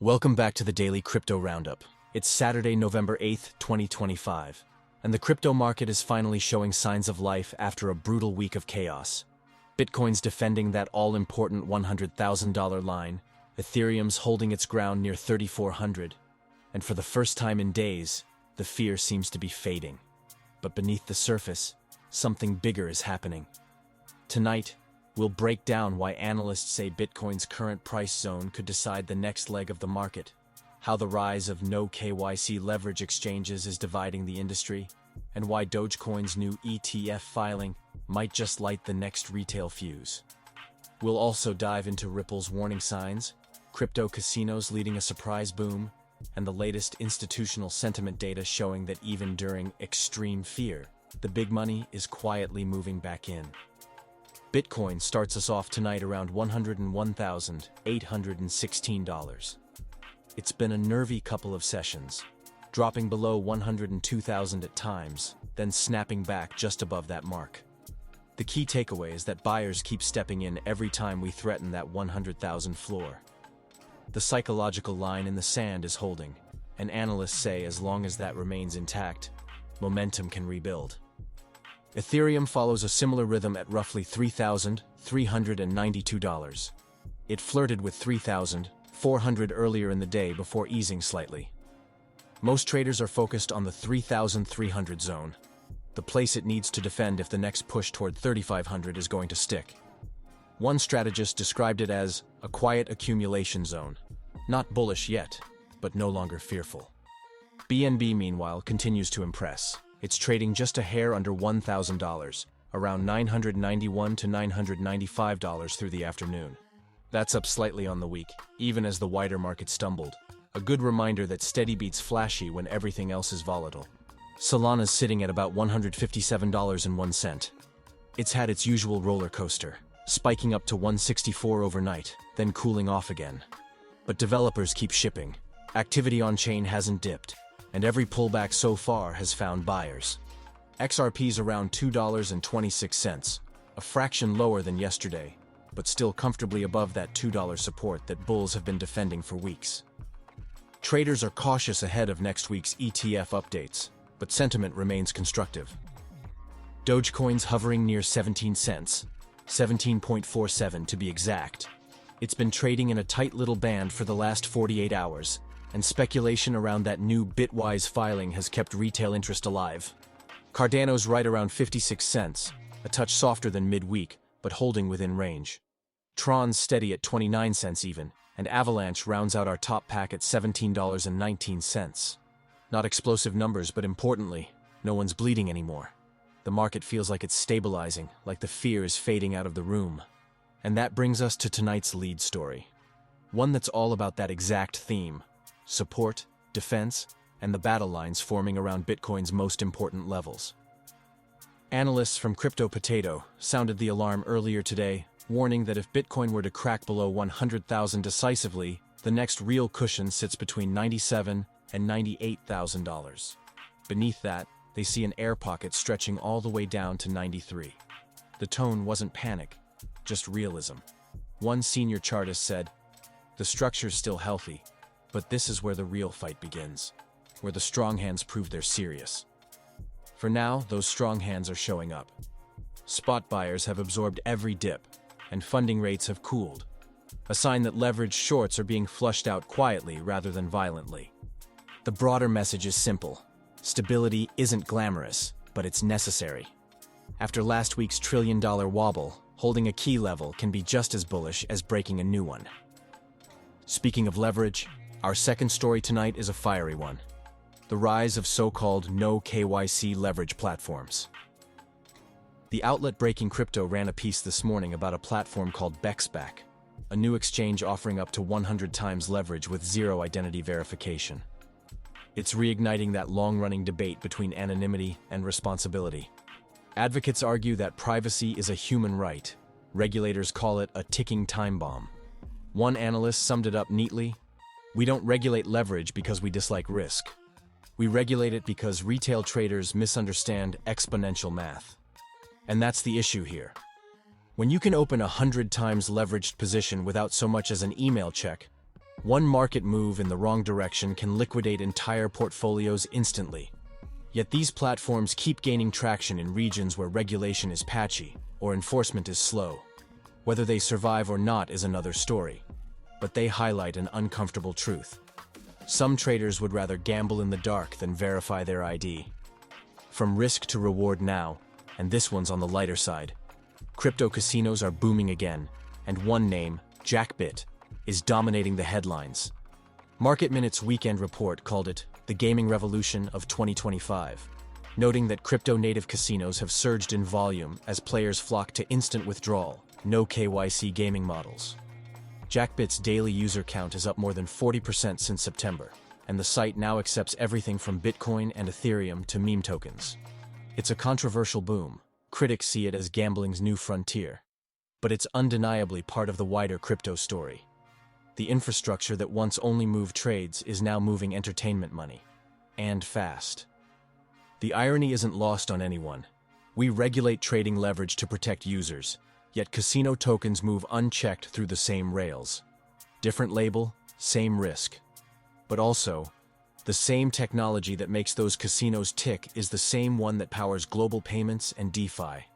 Welcome back to the Daily Crypto Roundup. It's Saturday, November 8th, 2025, and the crypto market is finally showing signs of life after a brutal week of chaos. Bitcoin's defending that all-important $100,000 line, Ethereum's holding its ground near 3,400, and for the first time in days, the fear seems to be fading. But beneath the surface, something bigger is happening. Tonight, we'll break down why analysts say Bitcoin's current price zone could decide the next leg of the market, how the rise of no-KYC leverage exchanges is dividing the industry, and why Dogecoin's new ETF filing might just light the next retail fuse. We'll also dive into Ripple's warning signs, crypto casinos leading a surprise boom, and the latest institutional sentiment data showing that even during extreme fear, the big money is quietly moving back in. Bitcoin starts us off tonight around $101,816. It's been a nervy couple of sessions, dropping below 102,000 at times, then snapping back just above that mark. The key takeaway is that buyers keep stepping in every time we threaten that 100,000 floor. The psychological line in the sand is holding, and analysts say as long as that remains intact, momentum can rebuild. Ethereum follows a similar rhythm at roughly $3,392. It flirted with $3,400 earlier in the day before easing slightly. Most traders are focused on the 3,300 zone, the place it needs to defend if the next push toward 3,500 is going to stick. One strategist described it as a quiet accumulation zone. Not bullish yet, but no longer fearful. BNB, meanwhile, continues to impress. It's trading just a hair under $1,000, around $991 to $995 through the afternoon. That's up slightly on the week, even as the wider market stumbled. A good reminder that steady beats flashy when everything else is volatile. Solana's sitting at about $157.01. It's had its usual roller coaster, spiking up to $164 overnight, then cooling off again. But developers keep shipping. Activity on-chain hasn't dipped, and every pullback so far has found buyers. XRP's around $2.26, a fraction lower than yesterday, but still comfortably above that $2 support that bulls have been defending for weeks. Traders are cautious ahead of next week's ETF updates, but sentiment remains constructive. Dogecoin's hovering near 17 cents, 17.47 to be exact. It's been trading in a tight little band for the last 48 hours, and speculation around that new Bitwise filing has kept retail interest alive. Cardano's right around 56 cents, a touch softer than midweek, but holding within range. Tron's steady at 29 cents even, and Avalanche rounds out our top pack at $17.19. Not explosive numbers, but importantly, no one's bleeding anymore. The market feels like it's stabilizing, like the fear is fading out of the room. And that brings us to tonight's lead story. One that's all about that exact theme: support, defense, and the battle lines forming around Bitcoin's most important levels. Analysts from Crypto Potato sounded the alarm earlier today, warning that if Bitcoin were to crack below 100,000 decisively, the next real cushion sits between $97,000 and $98,000. Beneath that, they see an air pocket stretching all the way down to 93. The tone wasn't panic, just realism. One senior chartist said, "The structure's still healthy, but this is where the real fight begins, where the strong hands prove they're serious." For now, those strong hands are showing up. Spot buyers have absorbed every dip, and funding rates have cooled, a sign that leveraged shorts are being flushed out quietly rather than violently. The broader message is simple. Stability isn't glamorous, but it's necessary. After last week's trillion-dollar wobble, holding a key level can be just as bullish as breaking a new one. Speaking of leverage, our second story tonight is a fiery one: the rise of so-called no-KYC leverage platforms. The outlet Breaking Crypto ran a piece this morning about a platform called Bexback, a new exchange offering up to 100 times leverage with zero identity verification. It's reigniting that long-running debate between anonymity and responsibility. Advocates argue that privacy is a human right. Regulators call it a ticking time bomb. One analyst summed it up neatly: "We don't regulate leverage because we dislike risk. We regulate it because retail traders misunderstand exponential math." And that's the issue here. When you can open 100 times leveraged position without so much as an email check, One market move in the wrong direction can liquidate entire portfolios instantly. Yet these platforms keep gaining traction in regions where regulation is patchy or enforcement is slow. Whether they survive or not is another story, but they highlight an uncomfortable truth. Some traders would rather gamble in the dark than verify their ID. From risk to reward now, and this one's on the lighter side. Crypto casinos are booming again, and one name, Jackbit, is dominating the headlines. Market Minute's weekend report called it the gaming revolution of 2025, noting that crypto-native casinos have surged in volume as players flock to instant withdrawal, no-KYC gaming models. Jackbit's daily user count is up more than 40% since September, and the site now accepts everything from Bitcoin and Ethereum to meme tokens. It's a controversial boom. Critics see it as gambling's new frontier. But it's undeniably part of the wider crypto story. The infrastructure that once only moved trades is now moving entertainment money. And fast. The irony isn't lost on anyone. We regulate trading leverage to protect users, yet casino tokens move unchecked through the same rails. Different label, same risk. But also, the same technology that makes those casinos tick is the same one that powers global payments and DeFi.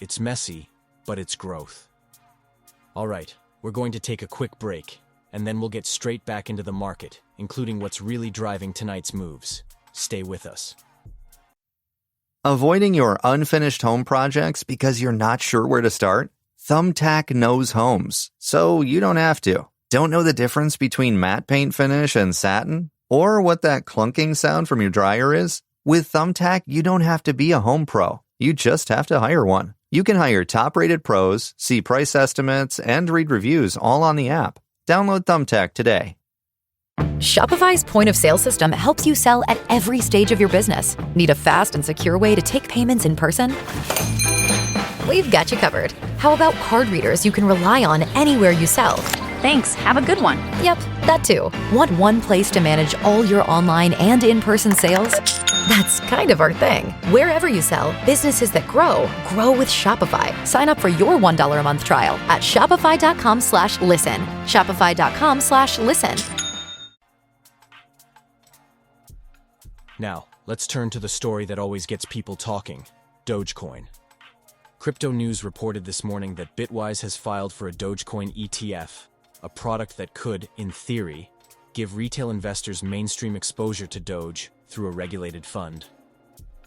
It's messy, but it's growth. All right, we're going to take a quick break, and then we'll get straight back into the market, including what's really driving tonight's moves. Stay with us. Avoiding your unfinished home projects because you're not sure where to start? Thumbtack knows homes, so you don't have to. Don't know the difference between matte paint finish and satin? Or what that clunking sound from your dryer is? With Thumbtack, you don't have to be a home pro. You just have to hire one. You can hire top-rated pros, see price estimates, and read reviews all on the app. Download Thumbtack today. Shopify's point-of-sale system helps you sell at every stage of your business. Need a fast and secure way to take payments in person? We've got you covered. How about card readers you can rely on anywhere you sell? Thanks. Have a good one. Yep, that too. Want one place to manage all your online and in-person sales? That's kind of our thing. Wherever you sell, businesses that grow with Shopify. Sign up for your $1 a month trial at shopify.com/listen. Shopify.com/listen. Now, let's turn to the story that always gets people talking, Dogecoin. Crypto News reported this morning that Bitwise has filed for a Dogecoin ETF, a product that could, in theory, give retail investors mainstream exposure to Doge through a regulated fund.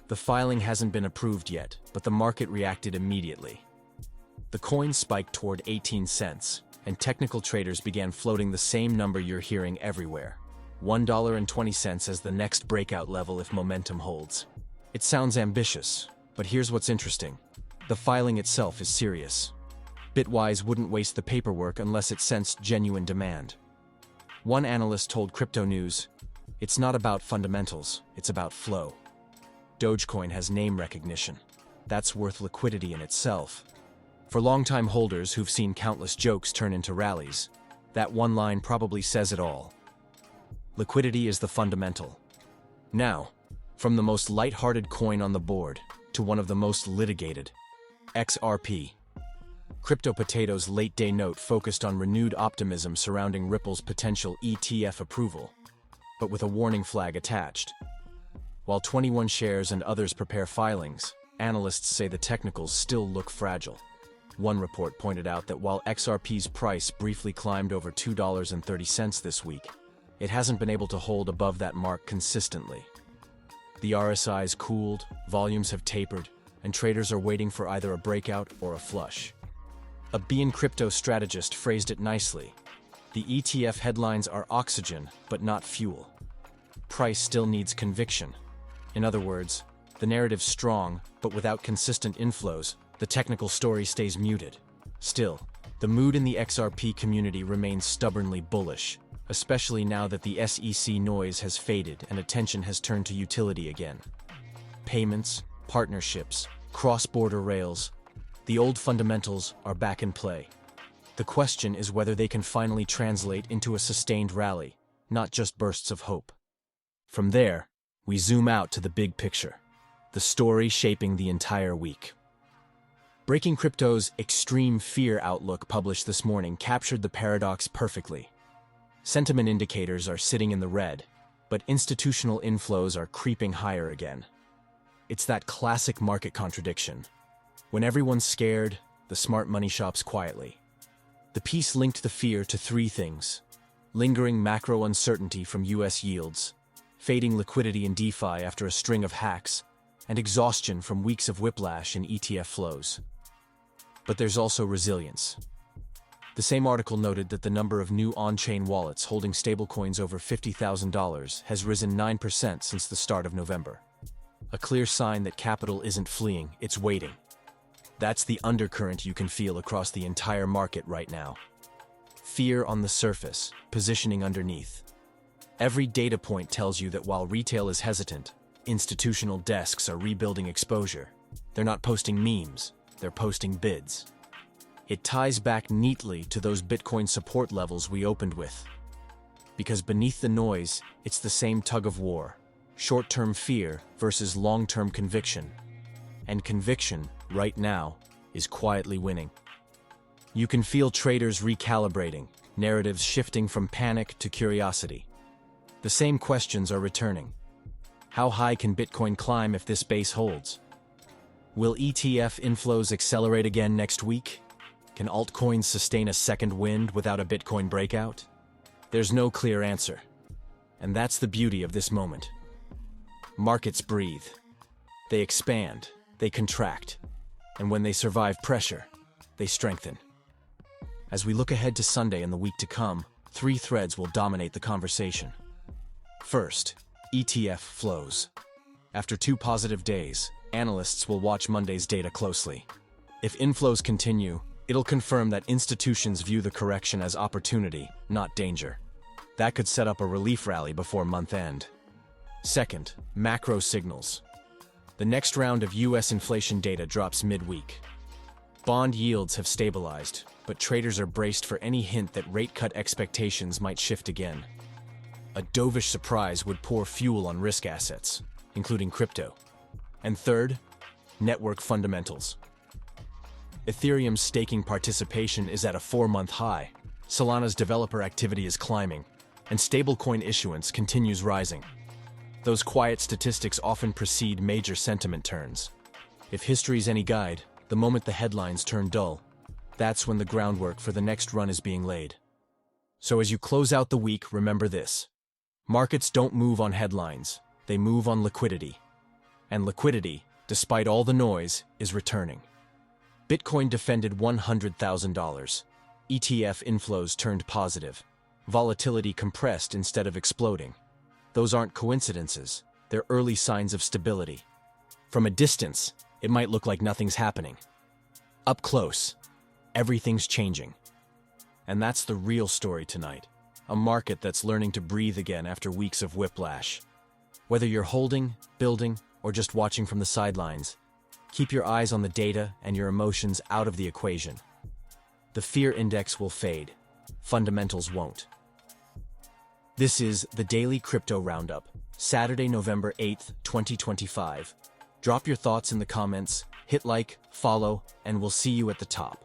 The filing hasn't been approved yet, but the market reacted immediately. The coin spiked toward 18 cents, and technical traders began floating the same number you're hearing everywhere, $1.20 as the next breakout level if momentum holds. It sounds ambitious, but here's what's interesting. The filing itself is serious. Bitwise wouldn't waste the paperwork unless it sensed genuine demand. One analyst told Crypto News, "It's not about fundamentals, it's about flow." Dogecoin has name recognition. That's worth liquidity in itself. For longtime holders who've seen countless jokes turn into rallies, that one line probably says it all. Liquidity is the fundamental. Now, from the most light-hearted coin on the board to one of the most litigated, XRP. Crypto Potato's late-day note focused on renewed optimism surrounding Ripple's potential ETF approval, but with a warning flag attached. While 21 shares and others prepare filings, analysts say the technicals still look fragile. One report pointed out that while XRP's price briefly climbed over $2.30 this week, it hasn't been able to hold above that mark consistently. The RSI's cooled, volumes have tapered, and traders are waiting for either a breakout or a flush. A Bean crypto strategist phrased it nicely. The ETF headlines are oxygen, but not fuel. Price still needs conviction. In other words, the narrative's strong, but without consistent inflows, the technical story stays muted. Still, the mood in the XRP community remains stubbornly bullish, especially now that the SEC noise has faded and attention has turned to utility again. Payments, partnerships, cross-border rails, the old fundamentals are back in play. The question is whether they can finally translate into a sustained rally, not just bursts of hope. From there, we zoom out to the big picture, the story shaping the entire week. Breaking Crypto's Extreme Fear Outlook published this morning captured the paradox perfectly. Sentiment indicators are sitting in the red, but institutional inflows are creeping higher again. It's that classic market contradiction. When everyone's scared, the smart money shops quietly. The piece linked the fear to three things: lingering macro uncertainty from US yields, fading liquidity in DeFi after a string of hacks, and exhaustion from weeks of whiplash in ETF flows. But there's also resilience. The same article noted that the number of new on-chain wallets holding stablecoins over $50,000 has risen 9% since the start of November. A clear sign that capital isn't fleeing, it's waiting. That's the undercurrent you can feel across the entire market right now. Fear on the surface, positioning underneath. Every data point tells you that while retail is hesitant, institutional desks are rebuilding exposure. They're not posting memes, they're posting bids. It ties back neatly to those Bitcoin support levels we opened with. Because beneath the noise, it's the same tug of war. Short-term fear versus long-term conviction. And conviction, right now, is quietly winning. You can feel traders recalibrating, narratives shifting from panic to curiosity. The same questions are returning. How high can Bitcoin climb if this base holds? Will ETF inflows accelerate again next week? Can altcoins sustain a second wind without a Bitcoin breakout? There's no clear answer. And that's the beauty of this moment. Markets breathe. They expand, they contract, and when they survive pressure, they strengthen. As we look ahead to Sunday and the week to come, three threads will dominate the conversation. First, ETF flows. After 2 positive days, analysts will watch Monday's data closely. If inflows continue, it'll confirm that institutions view the correction as opportunity, not danger. That could set up a relief rally before month end. Second, macro signals. The next round of US inflation data drops midweek. Bond yields have stabilized, but traders are braced for any hint that rate cut expectations might shift again. A dovish surprise would pour fuel on risk assets, including crypto. And third, network fundamentals. Ethereum's staking participation is at a 4-month high, Solana's developer activity is climbing, and stablecoin issuance continues rising. Those quiet statistics often precede major sentiment turns. If history's any guide, the moment the headlines turn dull, that's when the groundwork for the next run is being laid. So as you close out the week, remember this. Markets don't move on headlines, they move on liquidity. And liquidity, despite all the noise, is returning. Bitcoin defended $100,000. ETF inflows turned positive. Volatility compressed instead of exploding. Those aren't coincidences, they're early signs of stability. From a distance, it might look like nothing's happening. Up close, everything's changing. And that's the real story tonight. A market that's learning to breathe again after weeks of whiplash. Whether you're holding, building, or just watching from the sidelines, keep your eyes on the data and your emotions out of the equation. The fear index will fade. Fundamentals won't. This is the Daily Crypto Roundup, Saturday, November 8th, 2025. Drop your thoughts in the comments, hit like, follow, and we'll see you at the top.